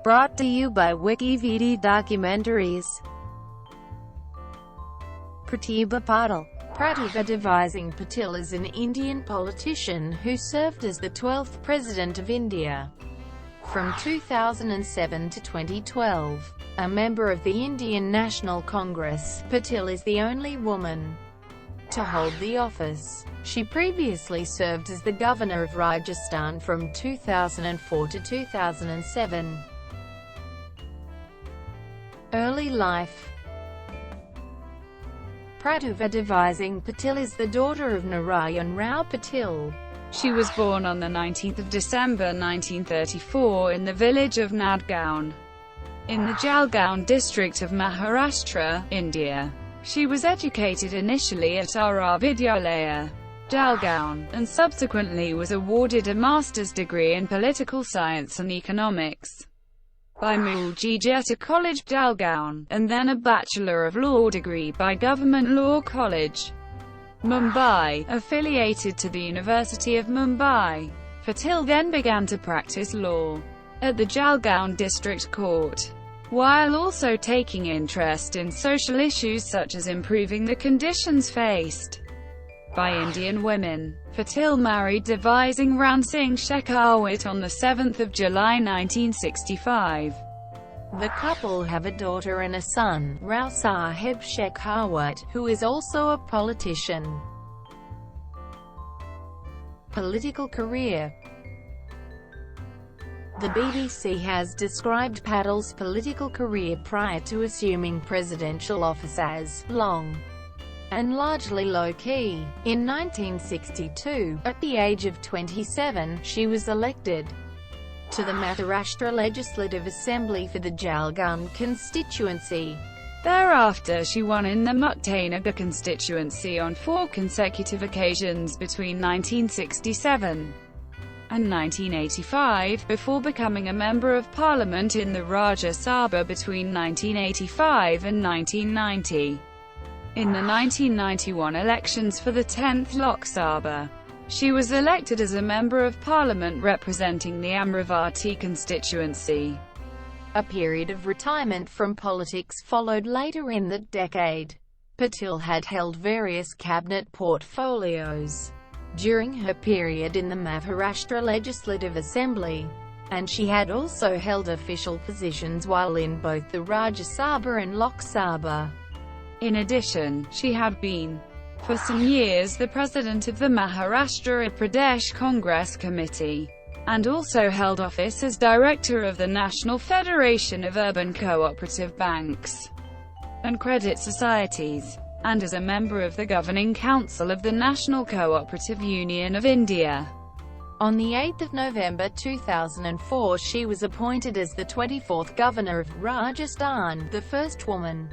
Brought to you by WikiVD Documentaries. Pratibha Patil. Pratibha Devisingh Patil is an Indian politician who served as the 12th President of India from 2007 to 2012. A member of the Indian National Congress, Patil is the only woman to hold the office. She previously served as the Governor of Rajasthan from 2004 to 2007. Early life. Pratibha Devisingh Patil is the daughter of Narayan Rao Patil. She was born on the 19th of December 1934 in the village of Nadgaon, in the Jalgaon district of Maharashtra, India. She was educated initially at R. Vidyalaya, Jalgaon, and subsequently was awarded a master's degree in political science and economics by Mulji Jetta College, Jalgaon, and then a Bachelor of Law degree by Government Law College, Mumbai, affiliated to the University of Mumbai. Patil then began to practice law at the Jalgaon District Court, while also taking interest in social issues such as improving the conditions faced by Indian women. Patil married Devisingh Ran Singh Shekhawat on 7 July 1965. The couple have a daughter and a son, Rao Sahib Shekhawat, who is also a politician. Political career. The BBC has described Patil's political career prior to assuming presidential office as long and largely low-key. In 1962, at the age of 27, she was elected to the Maharashtra Legislative Assembly for the Jalgaon constituency. Thereafter she won in the Muktainagar constituency on 4 consecutive occasions between 1967 and 1985, before becoming a Member of Parliament in the Rajya Sabha between 1985 and 1990. In the 1991 elections for the 10th Lok Sabha, she was elected as a Member of Parliament representing the Amravati constituency. A period of retirement from politics followed later in the decade. Patil had held various cabinet portfolios during her period in the Maharashtra Legislative Assembly, and she had also held official positions while in both the Rajya Sabha and Lok Sabha. In addition, she had been, for some years, the president of the Maharashtra Pradesh Congress Committee, and also held office as director of the National Federation of Urban Cooperative Banks and Credit Societies, and as a member of the Governing Council of the National Cooperative Union of India. On 8 November 2004 she was appointed as the 24th Governor of Rajasthan, the first woman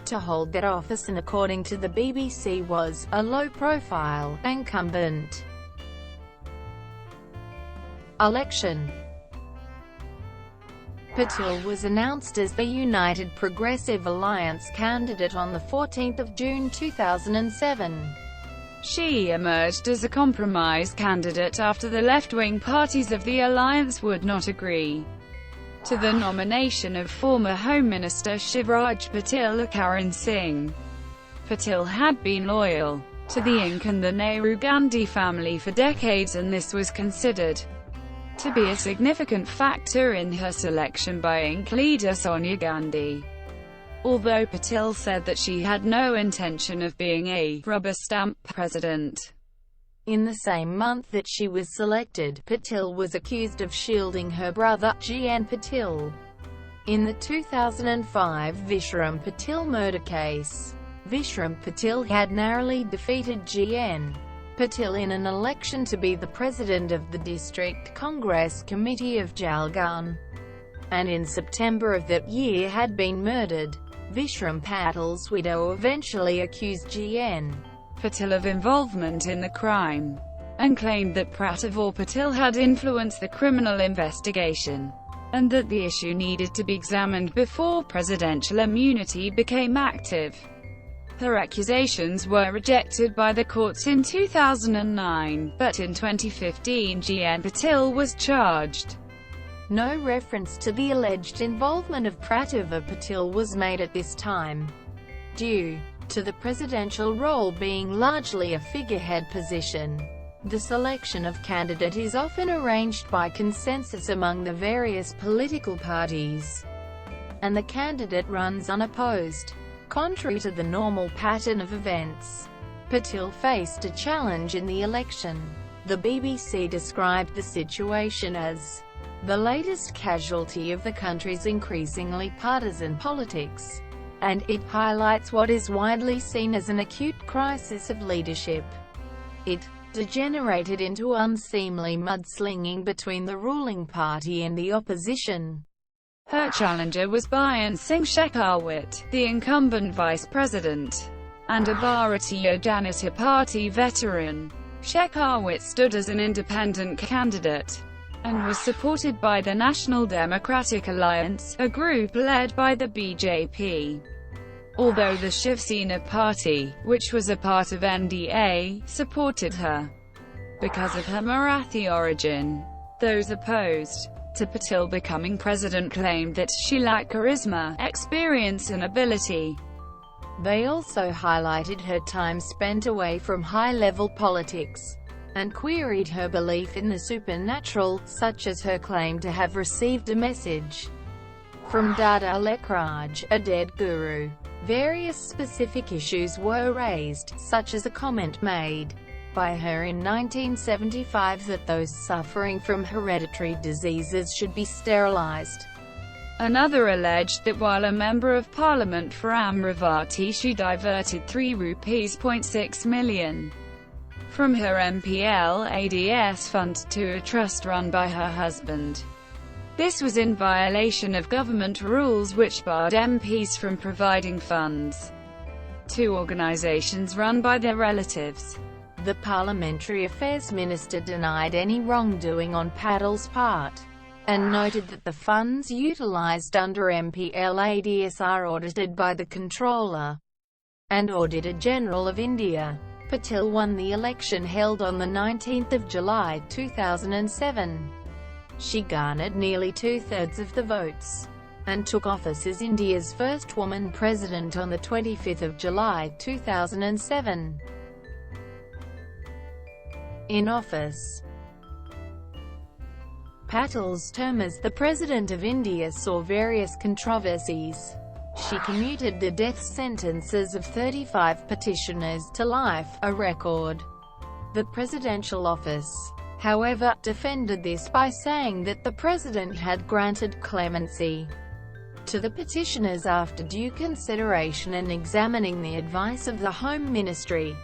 to hold that office, and according to the BBC was a low-profile incumbent. Election. Patil was announced as the United Progressive Alliance candidate on 14 June 2007. She emerged as a compromise candidate after the left-wing parties of the alliance would not agree to the nomination of former Home Minister Shivraj Patil Karan Singh. Patil had been loyal to the Inc and the Nehru Gandhi family for decades, and this was considered to be a significant factor in her selection by Inc leader Sonia Gandhi. Although Patil said that she had no intention of being a rubber stamp president. In the same month that she was selected, Patil was accused of shielding her brother, G.N. Patil, in the 2005 Vishram Patil murder case. Vishram Patil had narrowly defeated G.N. Patil in an election to be the president of the District Congress Committee of Jalgaon, and in September of that year had been murdered. Vishram Patil's widow eventually accused G.N. Patil of involvement in the crime, and claimed that Pratibha Patil had influenced the criminal investigation, and that the issue needed to be examined before presidential immunity became active. Her accusations were rejected by the courts in 2009, but in 2015 G.N. Patil was charged No reference to the alleged involvement of Pratibha Patil was made at this time, due to the presidential role being largely a figurehead position. The selection of candidate is often arranged by consensus among the various political parties, and the candidate runs unopposed. Contrary to the normal pattern of events, Patil faced a challenge in the election. The BBC described the situation as the latest casualty of the country's increasingly partisan politics, and it highlights what is widely seen as an acute crisis of leadership. It degenerated into unseemly mudslinging between the ruling party and the opposition. Her challenger was Bayan Singh Shekhawat, the incumbent vice president, and a Bharatiya Janata Party veteran. Shekhawat stood as an independent candidate, and was supported by the National Democratic Alliance, a group led by the BJP. Although the Shiv Sena party, which was a part of NDA, supported her because of her Marathi origin. Those opposed to Patil becoming president claimed that she lacked charisma, experience and ability. They also highlighted her time spent away from high-level politics, and queried her belief in the supernatural, such as her claim to have received a message from Dada Lekhraj, a dead guru. Various specific issues were raised, such as a comment made by her in 1975 that those suffering from hereditary diseases should be sterilized. Another alleged that while a member of parliament for Amravati she diverted ₹3.6 million from her MPL ADS fund to a trust run by her husband. This was in violation of government rules which barred MPs from providing funds to organizations run by their relatives. The Parliamentary Affairs Minister denied any wrongdoing on Patil's part, and noted that the funds utilized under MPL ADS are audited by the Comptroller and Auditor General of India. Patil won the election held on 19 July 2007. She garnered nearly two-thirds of the votes, and took office as India's first woman president on 25 July 2007. In office, Patil's term as the President of India saw various controversies. She commuted the death sentences of 35 petitioners to life, a record. The presidential office, however, defended this by saying that the president had granted clemency to the petitioners after due consideration and examining the advice of the Home Ministry.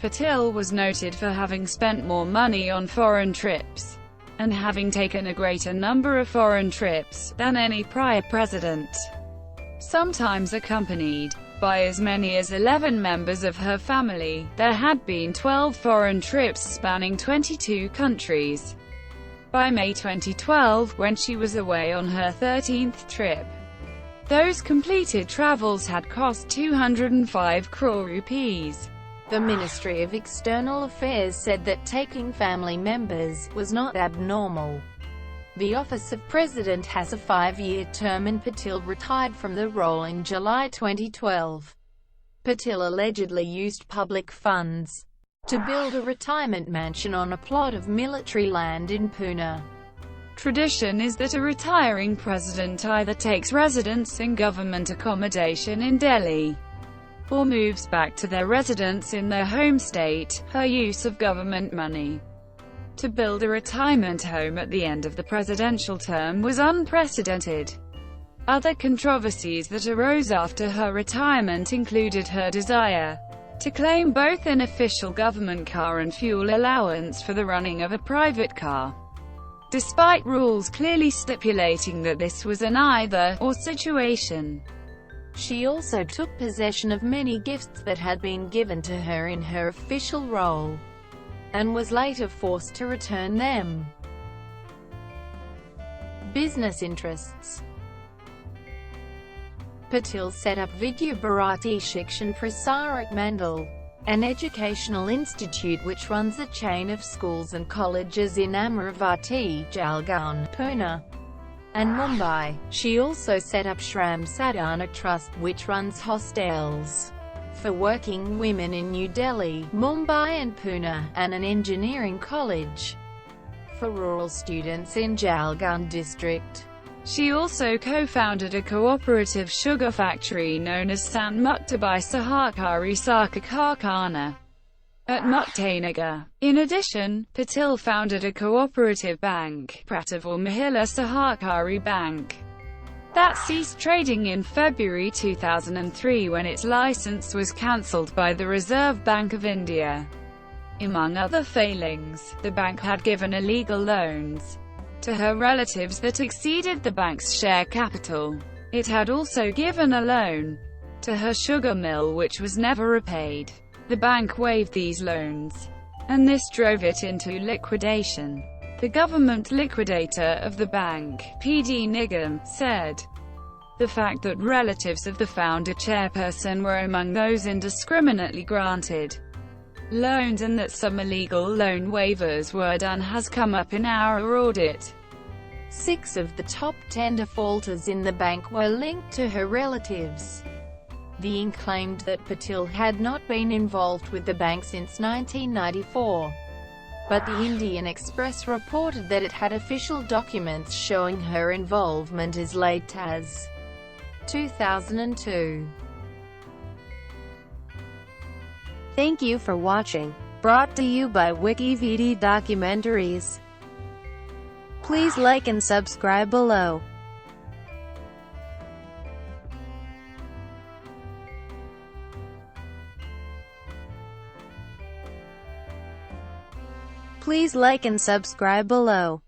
Patil was noted for having spent more money on foreign trips, and having taken a greater number of foreign trips than any prior president, sometimes accompanied by as many as 11 members of her family. There had been 12 foreign trips spanning 22 countries. By May 2012, when she was away on her 13th trip, those completed travels had cost 205 crore rupees. The Ministry of External Affairs said that taking family members was not abnormal. The office of president has a 5-year term and Patil retired from the role in July 2012. Patil allegedly used public funds to build a retirement mansion on a plot of military land in Pune. Tradition is that a retiring president either takes residence in government accommodation in Delhi, or moves back to their residence in their home state. Her use of government money to build a retirement home at the end of the presidential term was unprecedented. Other controversies that arose after her retirement included her desire to claim both an official government car and fuel allowance for the running of a private car, despite rules clearly stipulating that this was an either-or situation. She also took possession of many gifts that had been given to her in her official role, and was later forced to return them. Business interests. Patil set up Vidya Bharati Shikshan Prasarak Mandal, an educational institute which runs a chain of schools and colleges in Amravati, Jalgaon, Pune, and Mumbai. She also set up Shram Sadhana Trust, which runs hostels for working women in New Delhi, Mumbai and Pune, and an engineering college for rural students in Jalgaon district. She also co-founded a cooperative sugar factory known as Sant Muktabai Sahakari Sakha Karkhana at Muktanagar. In addition, Patil founded a cooperative bank, Pratibha Mahila Sahakari Bank, that ceased trading in February 2003 when its license was cancelled by the Reserve Bank of India. Among other failings, the bank had given illegal loans to her relatives that exceeded the bank's share capital. It had also given a loan to her sugar mill which was never repaid. The bank waived these loans, and this drove it into liquidation. The government liquidator of the bank, P.D. Nigam, said the fact that relatives of the founder chairperson were among those indiscriminately granted loans and that some illegal loan waivers were done has come up in our audit. 6 of the top 10 defaulters in the bank were linked to her relatives. The INC claimed that Patil had not been involved with the bank since 1994, but the Indian Express reported that it had official documents showing her involvement as late as 2002. Thank you for watching. Brought to you by WikiVD Documentaries. Please like and subscribe below. Please like and subscribe below.